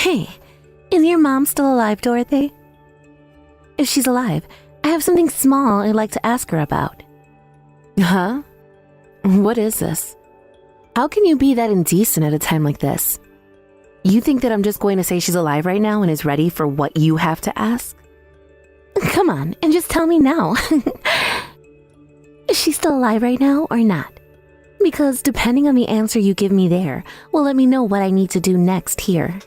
Hey, is your mom still alive, Dorothy? If she's alive, I have something small I'd like to ask her about. Huh? What is this? How can you be that indecent at a time like this? You think that I'm just going to say she's alive right now and is ready for what you have to ask? Come on, and just tell me now. Is she still alive right now or not? Because depending on the answer you give me there, will let me know what I need to do next here.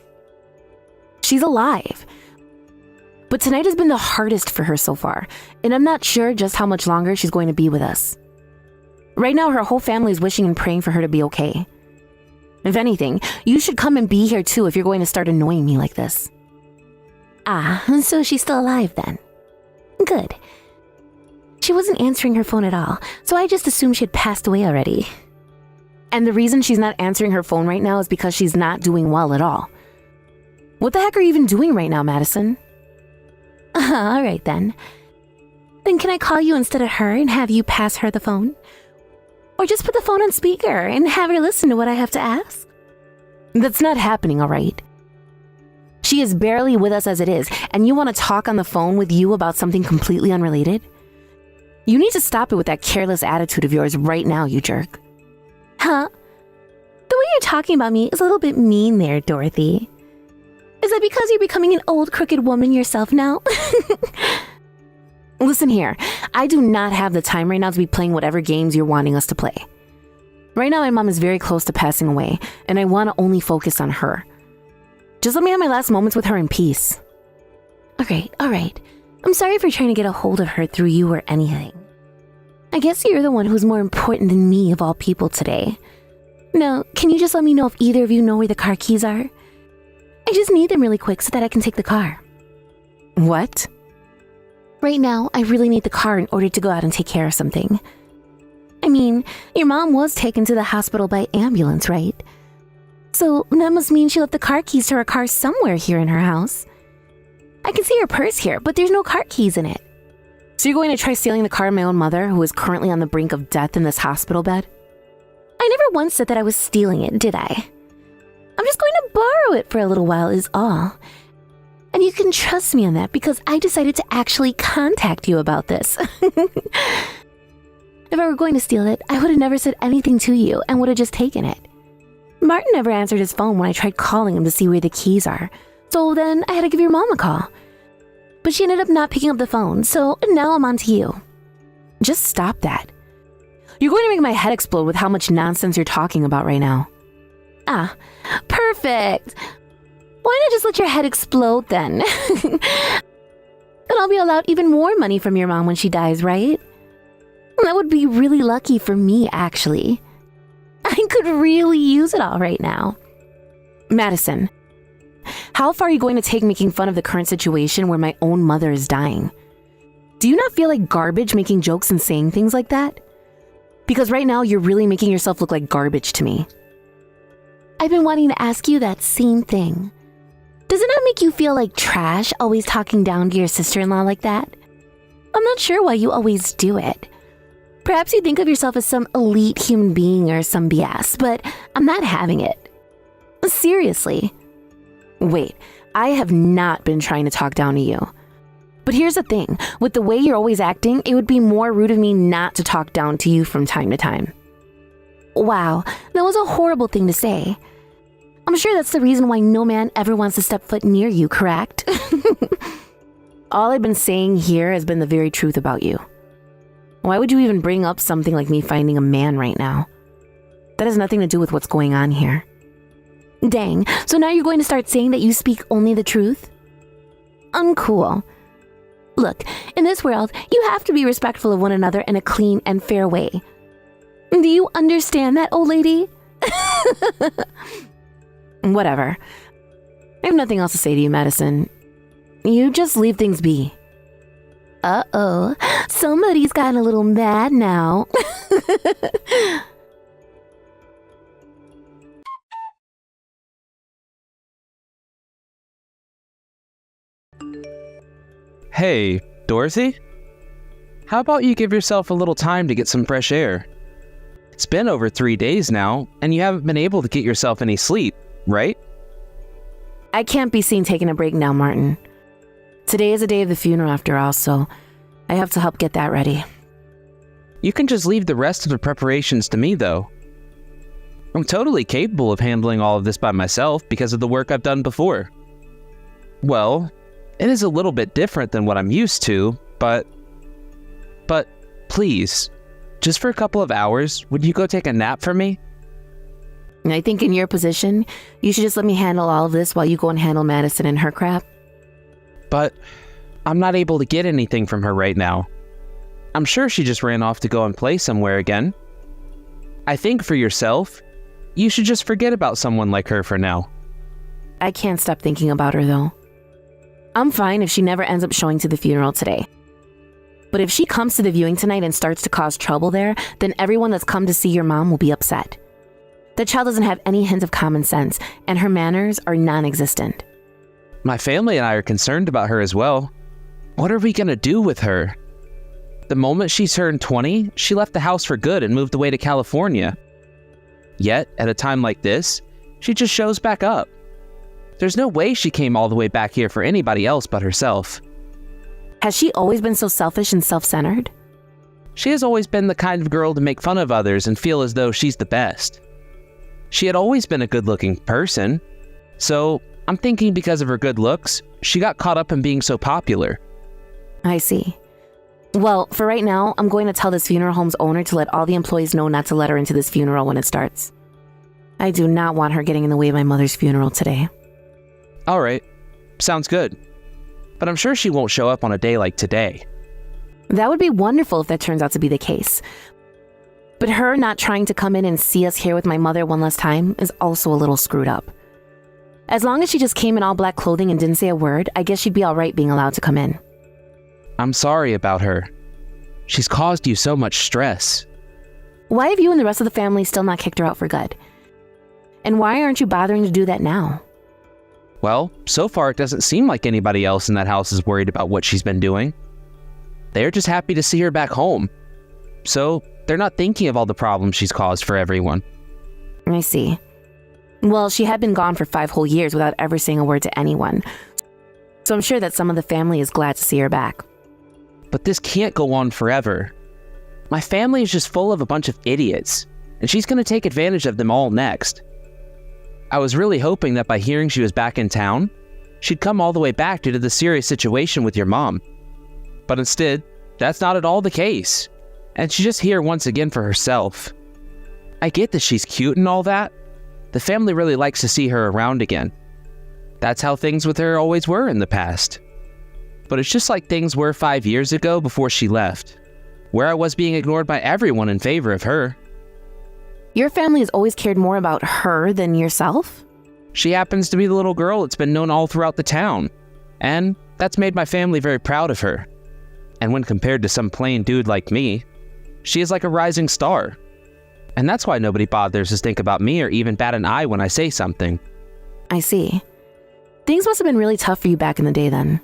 She's alive. But tonight has been the hardest for her so far, and I'm not sure just how much longer she's going to be with us. Right now, her whole family is wishing and praying for her to be okay. If anything, you should come and be here too if you're going to start annoying me like this. Ah, so she's still alive then. Good. She wasn't answering her phone at all, so I just assumed she had passed away already. And the reason she's not answering her phone right now is because she's not doing well at all. What the heck are you even doing right now, Madison? All right then. Then can I call you instead of her and have you pass her the phone? Or just put the phone on speaker and have her listen to what I have to ask? That's not happening, all right? She is barely with us as it is, and you want to talk on the phone with you about something completely unrelated? You need to stop it with that careless attitude of yours right now, you jerk. Huh? The way you're talking about me is a little bit mean there, Dorothy. Is that because you're becoming an old crooked woman yourself now? Listen here, I do not have the time right now to be playing whatever games you're wanting us to play. Right now, my mom is very close to passing away, and I want to only focus on her. Just let me have my last moments with her in peace. All right. I'm sorry for trying to get a hold of her through you or anything. I guess you're the one who's more important than me of all people today. Now, can you just let me know if either of you know where the car keys are? I just need them really quick so that I can take the car. What? Right now, I really need the car in order to go out and take care of something. I mean, your mom was taken to the hospital by ambulance, right? So that must mean she left the car keys to her car somewhere here in her house. I can see her purse here, but there's no car keys in it. So you're going to try stealing the car of my own mother, who is currently on the brink of death in this hospital bed? I never once said that I was stealing it, did I? I'm just going to borrow it for a little while is all. And you can trust me on that because I decided to actually contact you about this. If I were going to steal it, I would have never said anything to you and would have just taken it. Martin never answered his phone when I tried calling him to see where the keys are. So then I had to give your mom a call. But she ended up not picking up the phone, so now I'm on to you. Just stop that. You're going to make my head explode with how much nonsense you're talking about right now. Ah, perfect. Why not just let your head explode then? Then I'll be allowed even more money from your mom when she dies, right? That would be really lucky for me, actually. I could really use it all right now. Madison, how far are you going to take making fun of the current situation where my own mother is dying? Do you not feel like garbage making jokes and saying things like that? Because right now you're really making yourself look like garbage to me. I've been wanting to ask you that same thing. Does it not make you feel like trash always talking down to your sister-in-law like that? I'm not sure why you always do it. Perhaps you think of yourself as some elite human being or some BS, but I'm not having it. Seriously. Wait, I have not been trying to talk down to you. But here's the thing, with the way you're always acting, it would be more rude of me not to talk down to you from time to time. Wow, that was a horrible thing to say. I'm sure that's the reason why no man ever wants to step foot near you, correct? All I've been saying here has been the very truth about you. Why would you even bring up something like me finding a man right now? That has nothing to do with what's going on here. Dang, so now you're going to start saying that you speak only the truth? Uncool. Look, in this world, you have to be respectful of one another in a clean and fair way. Do you understand that, old lady? Whatever. I have nothing else to say to you, Madison. You just leave things be. Uh-oh, somebody's gotten a little mad now. Hey, Dorothy? How about you give yourself a little time to get some fresh air? It's been over 3 days now, and you haven't been able to get yourself any sleep, right? I can't be seen taking a break now, Martin. Today is the day of the funeral after all, so I have to help get that ready. You can just leave the rest of the preparations to me, though. I'm totally capable of handling all of this by myself because of the work I've done before. Well, it is a little bit different than what I'm used to, but please, just for a couple of hours, would you go take a nap for me? I think in your position, you should just let me handle all of this while you go and handle Madison and her crap. But I'm not able to get anything from her right now. I'm sure she just ran off to go and play somewhere again. I think for yourself, you should just forget about someone like her for now. I can't stop thinking about her, though. I'm fine if she never ends up showing to the funeral today. But if she comes to the viewing tonight and starts to cause trouble there, then everyone that's come to see your mom will be upset. The child doesn't have any hint of common sense, and her manners are non-existent. My family and I are concerned about her as well. What are we gonna do with her? The moment she turned 20, she left the house for good and moved away to California. Yet, at a time like this, she just shows back up. There's no way she came all the way back here for anybody else but herself. Has she always been so selfish and self-centered? She has always been the kind of girl to make fun of others and feel as though she's the best. She had always been a good-looking person, so I'm thinking because of her good looks, she got caught up in being so popular. I see. Well, for right now, I'm going to tell this funeral home's owner to let all the employees know not to let her into this funeral when it starts. I do not want her getting in the way of my mother's funeral today. All right, sounds good. But I'm sure she won't show up on a day like today. That would be wonderful if that turns out to be the case. But her not trying to come in and see us here with my mother one last time is also a little screwed up. As long as she just came in all black clothing and didn't say a word, I guess she'd be all right being allowed to come in. I'm sorry about her. She's caused you so much stress. Why have you and the rest of the family still not kicked her out for good? And why aren't you bothering to do that now? Well, so far it doesn't seem like anybody else in that house is worried about what she's been doing. They're just happy to see her back home. So they're not thinking of all the problems she's caused for everyone. I see. Well, she had been gone for 5 whole years without ever saying a word to anyone. So I'm sure that some of the family is glad to see her back. But this can't go on forever. My family is just full of a bunch of idiots, and she's going to take advantage of them all next. I was really hoping that by hearing she was back in town, she'd come all the way back due to the serious situation with your mom. But instead, that's not at all the case, and she's just here once again for herself. I get that she's cute and all that. The family really likes to see her around again. That's how things with her always were in the past. But it's just like things were 5 years ago before she left, where I was being ignored by everyone in favor of her. Your family has always cared more about her than yourself? She happens to be the little girl that's been known all throughout the town, and that's made my family very proud of her. And when compared to some plain dude like me, she is like a rising star. And that's why nobody bothers to think about me or even bat an eye when I say something. I see. Things must have been really tough for you back in the day then.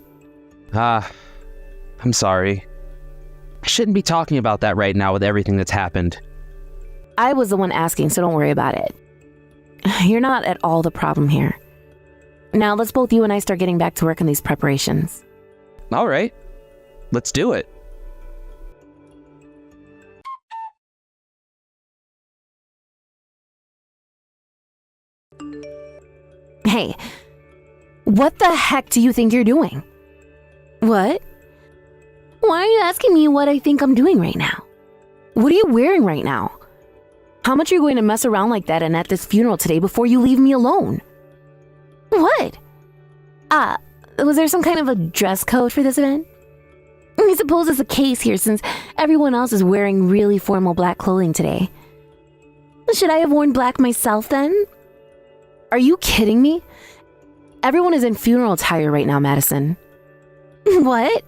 I'm sorry. I shouldn't be talking about that right now with everything that's happened. I was the one asking, so don't worry about it. You're not at all the problem here. Now let's both you and I start getting back to work on these preparations. All right, let's do it. Hey, what the heck do you think you're doing? What? Why are you asking me what I think I'm doing right now? What are you wearing right now? How much are you going to mess around like that and at this funeral today before you leave me alone? What? Was there some kind of a dress code for this event? I suppose it's the case here since everyone else is wearing really formal black clothing today. Should I have worn black myself then? Are you kidding me? Everyone is in funeral attire right now, Madison. What?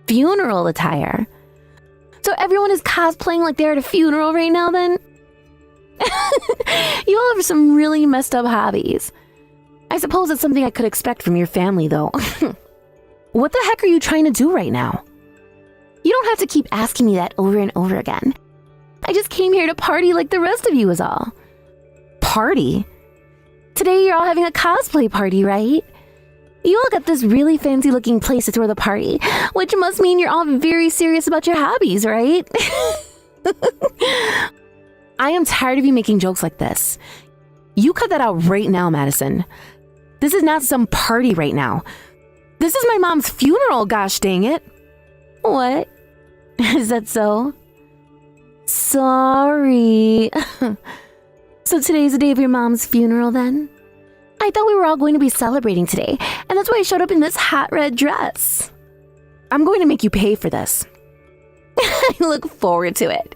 Funeral attire? So everyone is cosplaying like they're at a funeral right now then? You all have some really messed up hobbies. I suppose it's something I could expect from your family though. What the heck are you trying to do right now? You don't have to keep asking me that over and over again. I just came here to party like the rest of you is all. Party? Today you're all having a cosplay party, right? You all got this really fancy looking place to throw the party, which must mean you're all very serious about your hobbies, right? I am tired of you making jokes like this. You cut that out right now, Madison. This is not some party right now. This is my mom's funeral, gosh dang it. What? Is that so? Sorry. So today's the day of your mom's funeral then? I thought we were all going to be celebrating today, and that's why I showed up in this hot red dress. I'm going to make you pay for this. I look forward to it.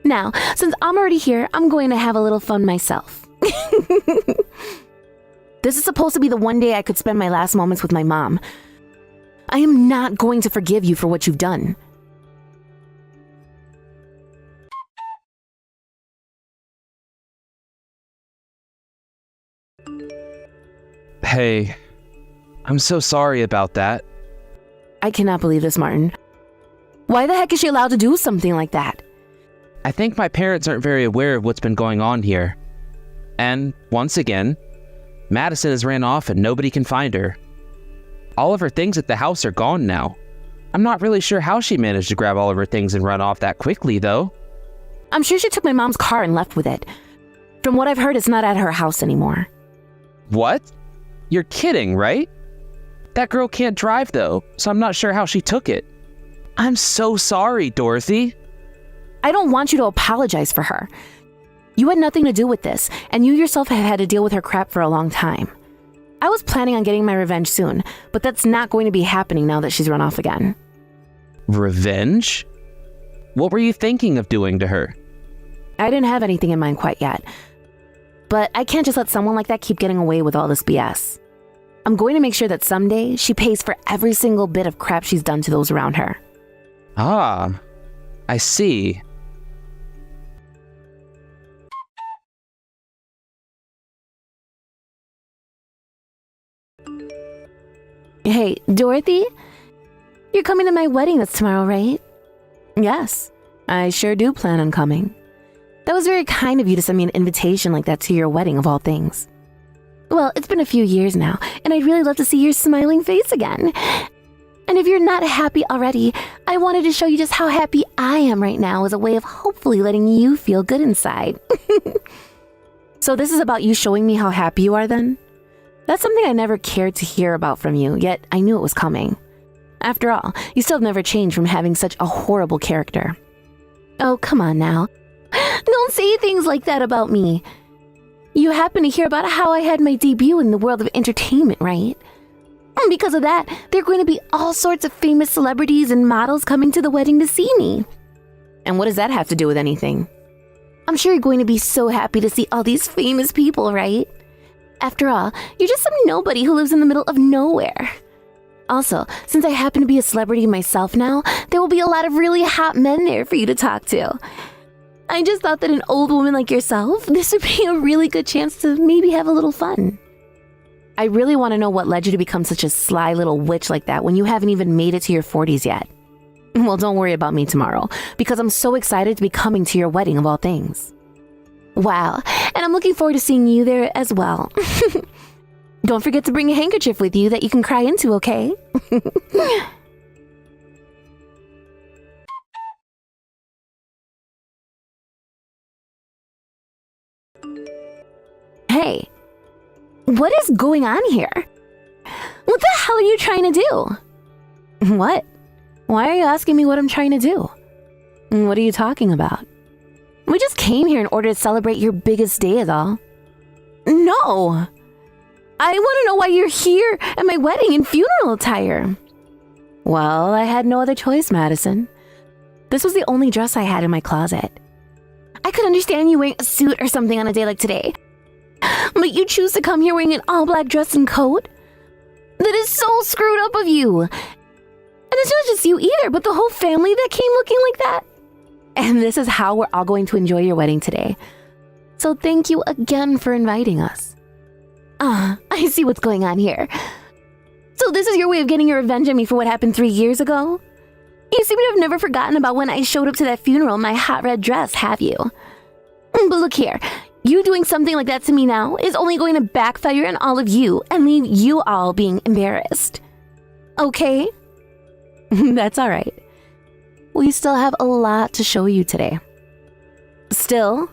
Now, since I'm already here, I'm going to have a little fun myself. This is supposed to be the one day I could spend my last moments with my mom. I am not going to forgive you for what you've done. Hey, I'm so sorry about that. I cannot believe this, Martin. Why the heck is she allowed to do something like that? I think my parents aren't very aware of what's been going on here. And, once again, Madison has ran off and nobody can find her. All of her things at the house are gone now. I'm not really sure how she managed to grab all of her things and run off that quickly, though. I'm sure she took my mom's car and left with it. From what I've heard, it's not at her house anymore. What? You're kidding, right? That girl can't drive, though, so I'm not sure how she took it. I'm so sorry, Dorothy. I don't want you to apologize for her. You had nothing to do with this, and you yourself have had to deal with her crap for a long time. I was planning on getting my revenge soon, but that's not going to be happening now that she's run off again. Revenge? What were you thinking of doing to her? I didn't have anything in mind quite yet. But I can't just let someone like that keep getting away with all this BS. I'm going to make sure that someday she pays for every single bit of crap she's done to those around her. Ah, I see. Hey, Dorothy? You're coming to my wedding that's tomorrow, right? Yes, I sure do plan on coming. That was very kind of you to send me an invitation like that to your wedding of all things. Well, it's been a few years now, and I'd really love to see your smiling face again. And if you're not happy already, I wanted to show you just how happy I am right now as a way of hopefully letting you feel good inside. So this is about you showing me how happy you are then? That's something I never cared to hear about from you, yet I knew it was coming. After all, you still have never changed from having such a horrible character. Oh, come on now. Don't say things like that about me. You happen to hear about how I had my debut in the world of entertainment, right? And because of that, there are going to be all sorts of famous celebrities and models coming to the wedding to see me. And what does that have to do with anything? I'm sure you're going to be so happy to see all these famous people, right? After all, you're just some nobody who lives in the middle of nowhere. Also, since I happen to be a celebrity myself now, there will be a lot of really hot men there for you to talk to. I just thought that an old woman like yourself, this would be a really good chance to maybe have a little fun. I really want to know what led you to become such a sly little witch like that when you haven't even made it to your 40s yet. Well, don't worry about me tomorrow, because I'm so excited to be coming to your wedding of all things. Wow, and I'm looking forward to seeing you there as well. Don't forget to bring a handkerchief with you that you can cry into, okay? Hey, what is going on here? What the hell are you trying to do? What? Why are you asking me what I'm trying to do? What are you talking about? We just came here in order to celebrate your biggest day is all. No! I want to know why you're here at my wedding in funeral attire. Well, I had no other choice, Madison. This was the only dress I had in my closet. I could understand you wearing a suit or something on a day like today. But you choose to come here wearing an all-black dress and coat? That is so screwed up of you. And it's not just you either, but the whole family that came looking like that. And this is how we're all going to enjoy your wedding today. So thank you again for inviting us. I see what's going on here. So this is your way of getting your revenge on me for what happened 3 years ago? You seem to have never forgotten about when I showed up to that funeral in my hot red dress, have you? But look here, You doing something like that to me now is only going to backfire on all of you and leave you all being embarrassed. Okay? That's all right. We still have a lot to show you today. Still?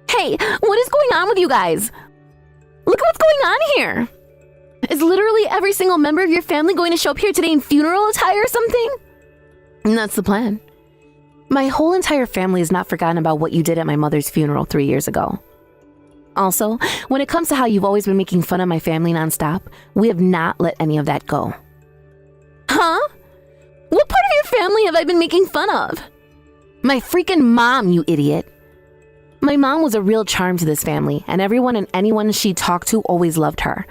Hey, what is going on with you guys? Look at what's going on here. Is literally every single member of your family going to show up here today in funeral attire or something? And that's the plan. My whole entire family has not forgotten about what you did at my mother's funeral 3 years ago. Also, when it comes to how you've always been making fun of my family nonstop, we have not let any of that go. Huh? What part of your family have I been making fun of? My freaking mom, you idiot. My mom was a real charm to this family, and everyone and anyone she talked to always loved her.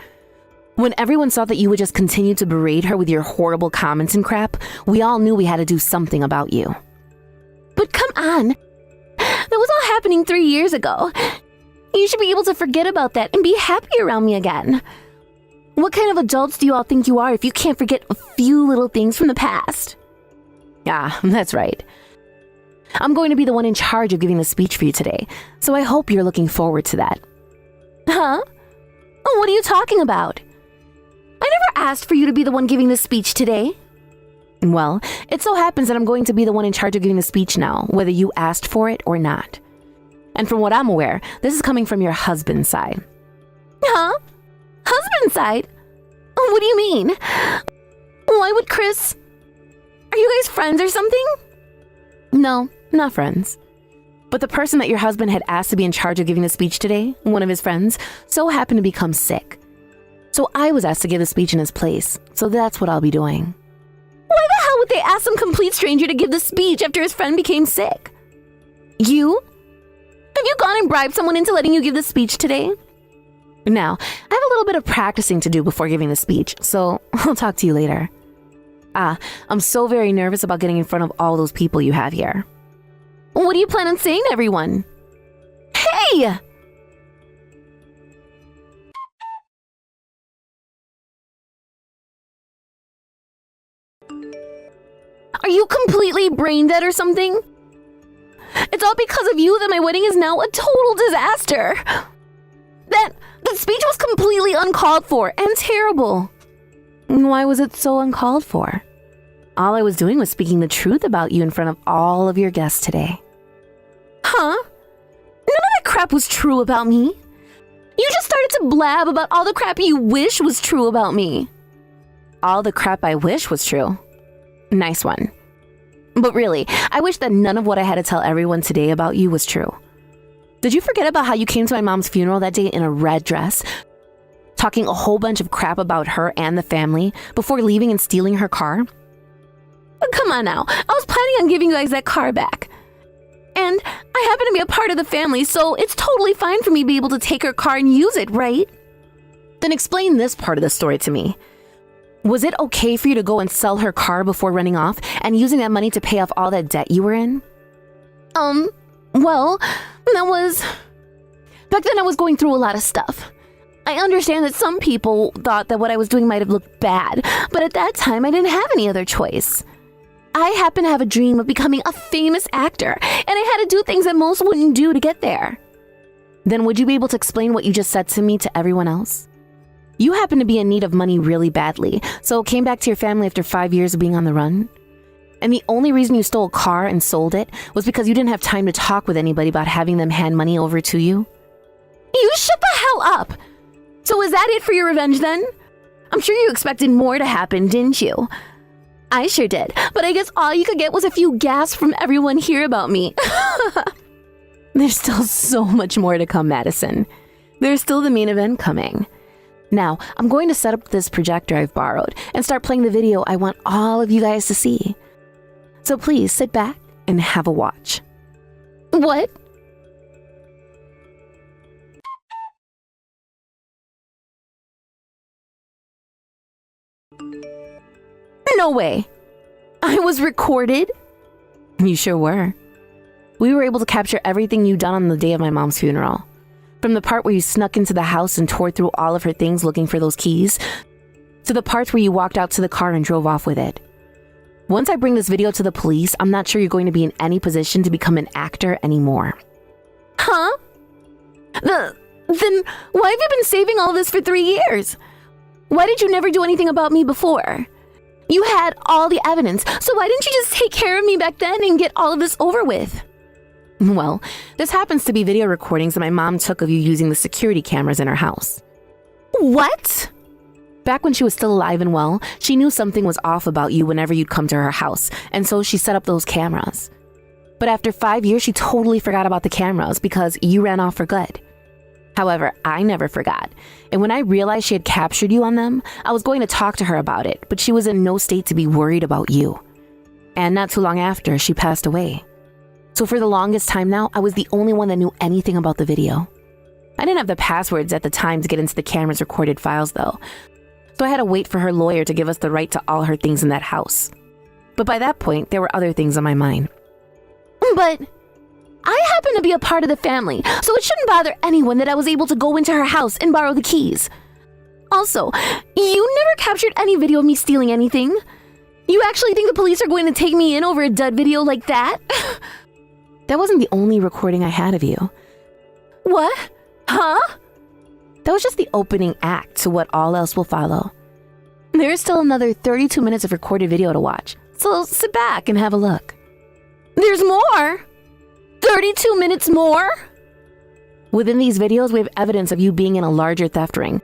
When everyone saw that you would just continue to berate her with your horrible comments and crap, we all knew we had to do something about you. But come on, that was all happening 3 years ago. You should be able to forget about that and be happy around me again. What kind of adults do you all think you are if you can't forget a few little things from the past? Ah, that's right. I'm going to be the one in charge of giving the speech for you today, so I hope you're looking forward to that. Huh? What are you talking about? I never asked for you to be the one giving the speech today. Well, it so happens that I'm going to be the one in charge of giving the speech now, whether you asked for it or not. And from what I'm aware, this is coming from your husband's side. Huh? Husband's side? What do you mean? Why would Chris... Are you guys friends or something? No, not friends. But the person that your husband had asked to be in charge of giving the speech today, one of his friends, so happened to become sick. So I was asked to give the speech in his place, so that's what I'll be doing. Why the hell would they ask some complete stranger to give the speech after his friend became sick? You? Have you gone and bribed someone into letting you give the speech today? Now, I have a little bit of practicing to do before giving the speech, so I'll talk to you later. I'm so very nervous about getting in front of all those people you have here. What do you plan on saying to everyone? Hey! Are you completely brain dead or something? It's all because of you that my wedding is now a total disaster. That speech was completely uncalled for and terrible. Why was it so uncalled for? All I was doing was speaking the truth about you in front of all of your guests today. Huh? None of that crap was true about me. You just started to blab about all the crap you wish was true about me. All the crap I wish was true. Nice one. But really, I wish that none of what I had to tell everyone today about you was true. Did you forget about how you came to my mom's funeral that day in a red dress, talking a whole bunch of crap about her and the family before leaving and stealing her car? Come on now, I was planning on giving you guys that car back. And I happen to be a part of the family, so it's totally fine for me to be able to take her car and use it, right? Then explain this part of the story to me. Was it okay for you to go and sell her car before running off and using that money to pay off all that debt you were in? Well, back then I was going through a lot of stuff. I understand that some people thought that what I was doing might have looked bad, but at that time I didn't have any other choice. I happened to have a dream of becoming a famous actor, and I had to do things that most wouldn't do to get there. Then would you be able to explain what you just said to me to everyone else? You happen to be in need of money really badly, so came back to your family after 5 years of being on the run. And the only reason you stole a car and sold it was because you didn't have time to talk with anybody about having them hand money over to you? You shut the hell up! So is that it for your revenge then? I'm sure you expected more to happen, didn't you? I sure did, but I guess all you could get was a few gasps from everyone here about me. There's still so much more to come, Madison. There's still the main event coming. Now, I'm going to set up this projector I've borrowed and start playing the video I want all of you guys to see. So please sit back and have a watch. What? No way. I was recorded? You sure were. We were able to capture everything you done on the day of my mom's funeral. From the part where you snuck into the house and tore through all of her things looking for those keys, to the parts where you walked out to the car and drove off with it. Once I bring this video to the police, I'm not sure you're going to be in any position to become an actor anymore. Huh? Then why have you been saving all this for 3 years? Why did you never do anything about me before? You had all the evidence, so why didn't you just take care of me back then and get all of this over with? Well, this happens to be video recordings that my mom took of you using the security cameras in her house. What? Back when she was still alive and well, she knew something was off about you whenever you'd come to her house, and so she set up those cameras. But after 5 years, she totally forgot about the cameras because you ran off for good. However, I never forgot, and when I realized she had captured you on them, I was going to talk to her about it, but she was in no state to be worried about you. And not too long after, she passed away. So for the longest time now, I was the only one that knew anything about the video. I didn't have the passwords at the time to get into the camera's recorded files though, so I had to wait for her lawyer to give us the right to all her things in that house. But by that point, there were other things on my mind. But I happen to be a part of the family, so it shouldn't bother anyone that I was able to go into her house and borrow the keys. Also, you never captured any video of me stealing anything. You actually think the police are going to take me in over a dud video like that? That wasn't the only recording I had of you. What? Huh? That was just the opening act to what all else will follow. There is still another 32 minutes of recorded video to watch, so sit back and have a look. There's more? 32 minutes more? Within these videos, we have evidence of you being in a larger theft ring.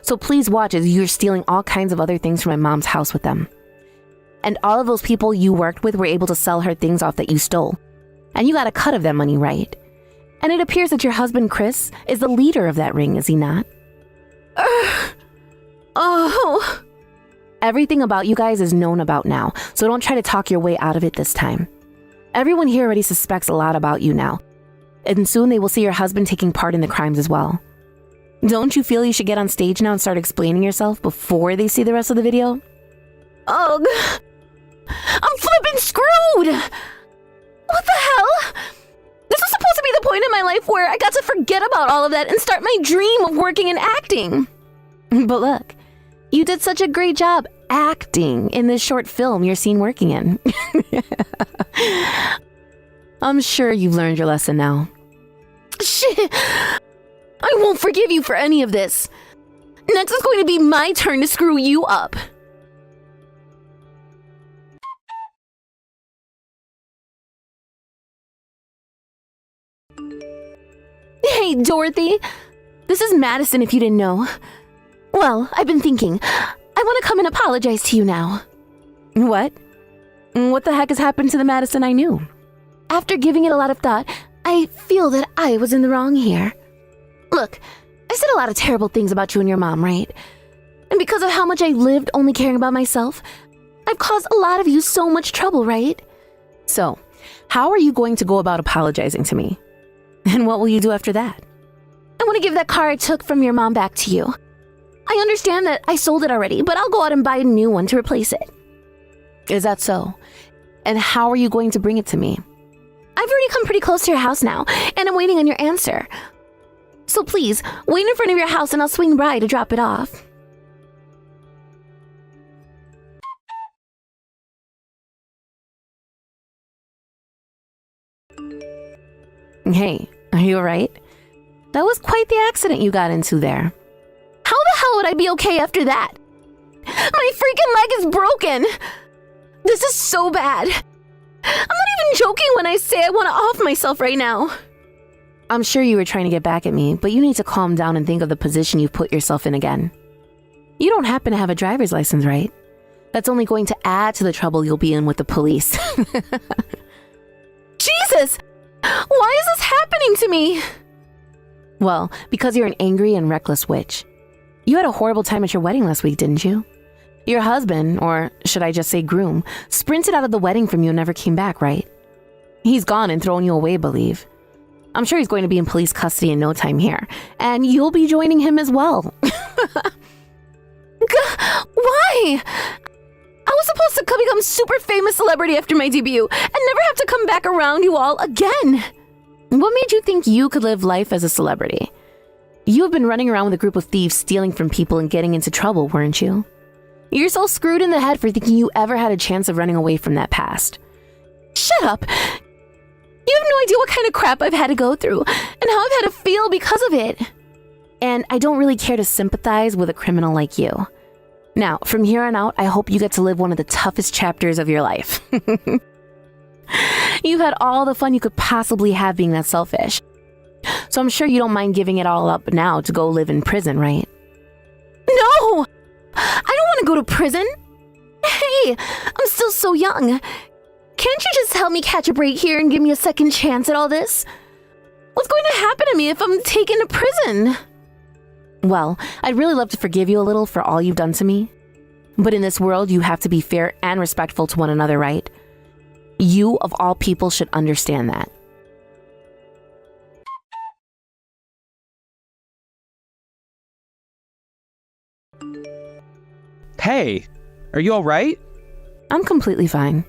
So please watch as you're stealing all kinds of other things from my mom's house with them. And all of those people you worked with were able to sell her things off that you stole. And you got a cut of that money, right? And it appears that your husband, Chris, is the leader of that ring, is he not? Oh. Everything about you guys is known about now, so don't try to talk your way out of it this time. Everyone here already suspects a lot about you now, and soon they will see your husband taking part in the crimes as well. Don't you feel you should get on stage now and start explaining yourself before they see the rest of the video? Ugh. I'm flipping screwed! What the hell? This was supposed to be the point in my life where I got to forget about all of that and start my dream of working in acting. But look, you did such a great job acting in this short film you're seen working in. I'm sure you've learned your lesson now. Shit! I won't forgive you for any of this. Next is going to be my turn to screw you up. Hey, Dorothy. This is Madison, if you didn't know. Well, I've been thinking. I want to come and apologize to you now. What? What the heck has happened to the Madison I knew? After giving it a lot of thought, I feel that I was in the wrong here. Look, I said a lot of terrible things about you and your mom, right? And because of how much I lived only caring about myself, I've caused a lot of you so much trouble, right? So, how are you going to go about apologizing to me? And what will you do after that? I want to give that car I took from your mom back to you. I understand that I sold it already, but I'll go out and buy a new one to replace it. Is that so? And how are you going to bring it to me? I've already come pretty close to your house now, and I'm waiting on your answer. So please, wait in front of your house and I'll swing by to drop it off. Hey, are you alright? That was quite the accident you got into there. How the hell would I be okay after that? My freaking leg is broken! This is so bad. I'm not even joking when I say I want to off myself right now. I'm sure you were trying to get back at me, but you need to calm down and think of the position you've put yourself in again. You don't happen to have a driver's license, right? That's only going to add to the trouble you'll be in with the police. Jesus! Why is this happening to me? Well, because you're an angry and reckless witch. You had a horrible time at your wedding last week, didn't you? Your husband, or should I just say groom, sprinted out of the wedding from you and never came back, right? He's gone and thrown you away, believe. I'm sure he's going to be in police custody in no time here, and you'll be joining him as well. Why? I was supposed to become super famous celebrity after my debut and never have to come back around you all again. What made you think you could live life as a celebrity? You have been running around with a group of thieves stealing from people and getting into trouble, weren't you? You're so screwed in the head for thinking you ever had a chance of running away from that past. Shut up! You have no idea what kind of crap I've had to go through and how I've had to feel because of it. And I don't really care to sympathize with a criminal like you. Now, from here on out, I hope you get to live one of the toughest chapters of your life. You've had all the fun you could possibly have being that selfish. So I'm sure you don't mind giving it all up now to go live in prison, right? No! I don't want to go to prison. Hey, I'm still so young. Can't you just help me catch a break here and give me a second chance at all this? What's going to happen to me if I'm taken to prison? Well, I'd really love to forgive you a little for all you've done to me. But in this world, you have to be fair and respectful to one another, right? You, of all people, should understand that. Hey, are you all right? I'm completely fine.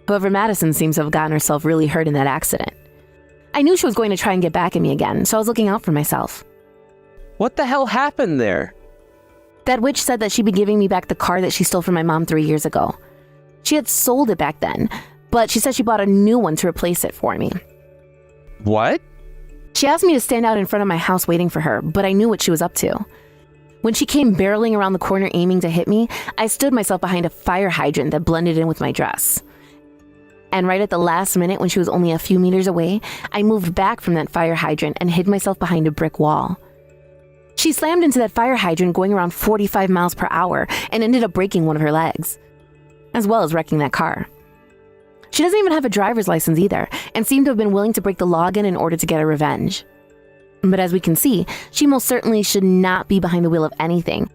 However, Madison seems to have gotten herself really hurt in that accident. I knew she was going to try and get back at me again, so I was looking out for myself. What the hell happened there? That witch said that she'd be giving me back the car that she stole from my mom 3 years ago. She had sold it back then, but she said she bought a new one to replace it for me. What? She asked me to stand out in front of my house waiting for her, but I knew what she was up to. When she came barreling around the corner aiming to hit me, I stood myself behind a fire hydrant that blended in with my dress. And right at the last minute, when she was only a few meters away, I moved back from that fire hydrant and hid myself behind a brick wall. She slammed into that fire hydrant going around 45 miles per hour and ended up breaking one of her legs, as well as wrecking that car. She doesn't even have a driver's license either, and seemed to have been willing to break the law again in order to get her revenge. But as we can see, she most certainly should not be behind the wheel of anything,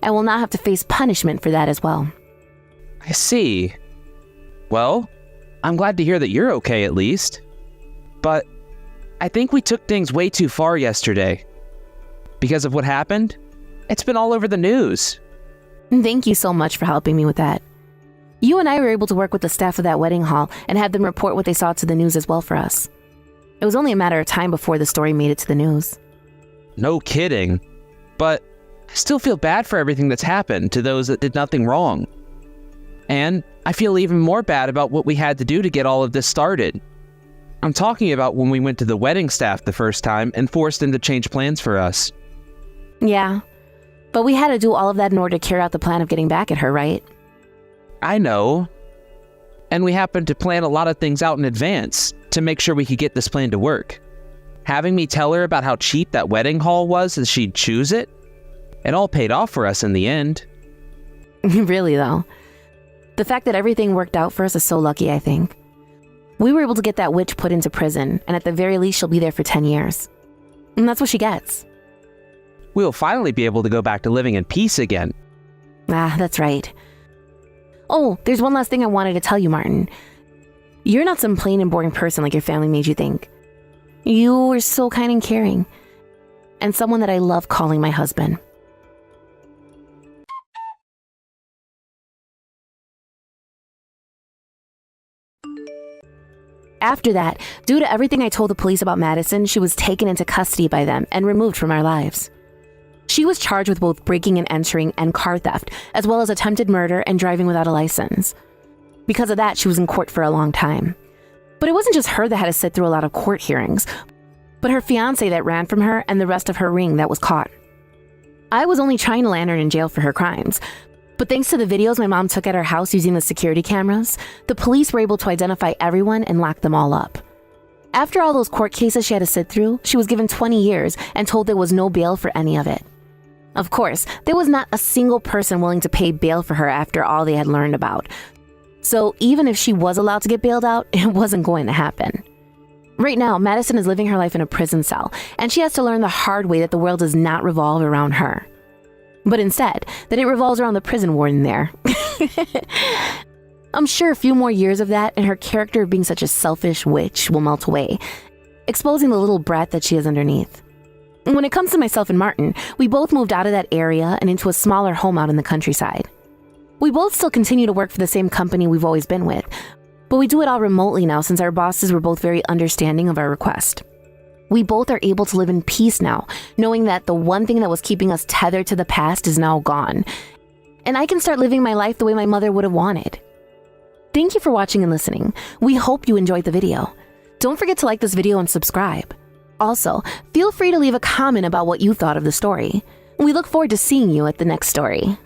and will not have to face punishment for that as well. I see. Well, I'm glad to hear that you're okay at least. But I think we took things way too far yesterday. Because of what happened, it's been all over the news. Thank you so much for helping me with that. You and I were able to work with the staff of that wedding hall and have them report what they saw to the news as well for us. It was only a matter of time before the story made it to the news. No kidding. But I still feel bad for everything that's happened to those that did nothing wrong. And I feel even more bad about what we had to do to get all of this started. I'm talking about when we went to the wedding staff the first time and forced them to change plans for us. Yeah, but we had to do all of that in order to carry out the plan of getting back at her, right? I know. And we happened to plan a lot of things out in advance to make sure we could get this plan to work. Having me tell her about how cheap that wedding hall was that she'd choose it, it all paid off for us in the end. Really, though. The fact that everything worked out for us is so lucky, I think. We were able to get that witch put into prison, and at the very least, she'll be there for 10 years. And that's what she gets. We'll finally be able to go back to living in peace again. Ah, that's right. Oh, there's one last thing I wanted to tell you, Martin. You're not some plain and boring person like your family made you think. You were so kind and caring, and someone that I love calling my husband. After that, due to everything I told the police about Madison, she was taken into custody by them and removed from our lives. She was charged with both breaking and entering and car theft, as well as attempted murder and driving without a license. Because of that, she was in court for a long time. But it wasn't just her that had to sit through a lot of court hearings, but her fiancé that ran from her and the rest of her ring that was caught. I was only trying to land her in jail for her crimes, but thanks to the videos my mom took at her house using the security cameras, the police were able to identify everyone and lock them all up. After all those court cases she had to sit through, she was given 20 years and told there was no bail for any of it. Of course, there was not a single person willing to pay bail for her after all they had learned about. So even if she was allowed to get bailed out, it wasn't going to happen. Right now, Madison is living her life in a prison cell, and she has to learn the hard way that the world does not revolve around her. But instead, that it revolves around the prison warden there. I'm sure a few more years of that and her character of being such a selfish witch will melt away, exposing the little brat that she is underneath. When it comes to myself and Martin, we both moved out of that area and into a smaller home out in the countryside. We both still continue to work for the same company we've always been with, but we do it all remotely now since our bosses were both very understanding of our request. We both are able to live in peace now, knowing that the one thing that was keeping us tethered to the past is now gone. And I can start living my life the way my mother would have wanted. Thank you for watching and listening. We hope you enjoyed the video. Don't forget to like this video and subscribe. Also, feel free to leave a comment about what you thought of the story. We look forward to seeing you at the next story.